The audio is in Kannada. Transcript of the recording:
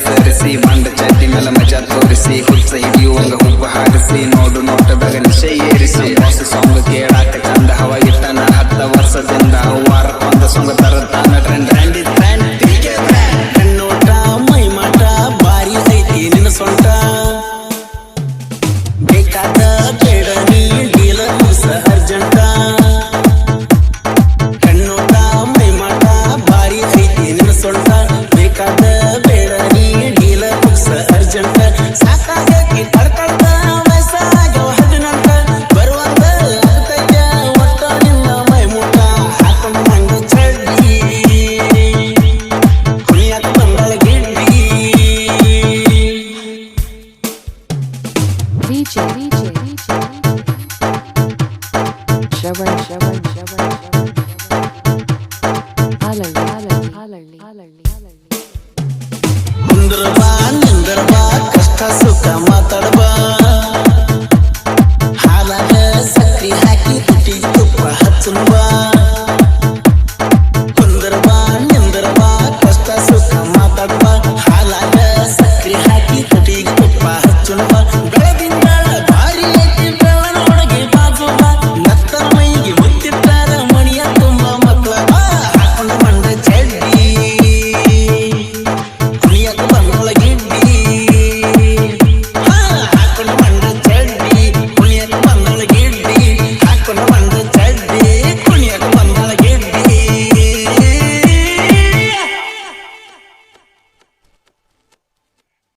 ಸರಿಸಿ ಬಂದ ಚಡ್ಡಿ ಮೇಲೆ ಮಜಾ ತೋರಿಸಿ ಹುಚ್ಚ ಹಿಡಿಯುವಂಗ ಹುಬ್ಬ ಹಾರಿಸಿ ನೋಡು ನೋಟದಾಗ ನಿಶೆ ಏರಿಸಿ ಹೊಸ ಸಾಂಗ್ ಕೇಳಾಕ ಚಂದ ಹವಾಗಿರ್ತಾನ 10 ವರ್ಷದಿಂದ ವಾರಕ್ಕೊಂದ ಸೊಂಗ ತರತಾನ ಟ್ರೆಂಡ್ ಟ್ರೆಂಡಿ ಟ್ರೆಂಡ್ ಕಣ್ಣೋಟ ಮೈ ಮಾಟ ಬಾರಿ ಐತಿ ನಿನ್ನ ಸೊಂಟ ಬೇಕಾದ ಬೇಡ ನೀ ಡೀಲ ಮುಗಿಸ ಅರ್ಜೆಂಟ ಕಣ್ಣೋಟ ಮೈ ಮಾಟ ಬಾರಿ ಐತಿ ನಿನ್ನ ಸೊಂಟ ಬೇಕಾದ ಬೇಡ ನೀ ಡೀಲ ಮುಗಿಸ ಅರ್ಜೆಂಟ ಸಾಕಾಗೈತಿ ತಡ್ಕಳ್ತ ವಯಸ್ಸಾಗ್ಯವ 18 ಬರುವಂಗ ಆಗ್ತೈತ ಒಟ್ಟ ನಿನ್ನ ಮೈ ಮುಟ್ಟ ಹಾಕೊಂಡಂಗ ಚಡ್ಡಿ ಕುಣಿಯಾಕ ಬಂದಳ ಗಿಡ್ಡಿ ನಿಂದ್ರ ಬಾ ಕಷ್ಟ ಸುಖ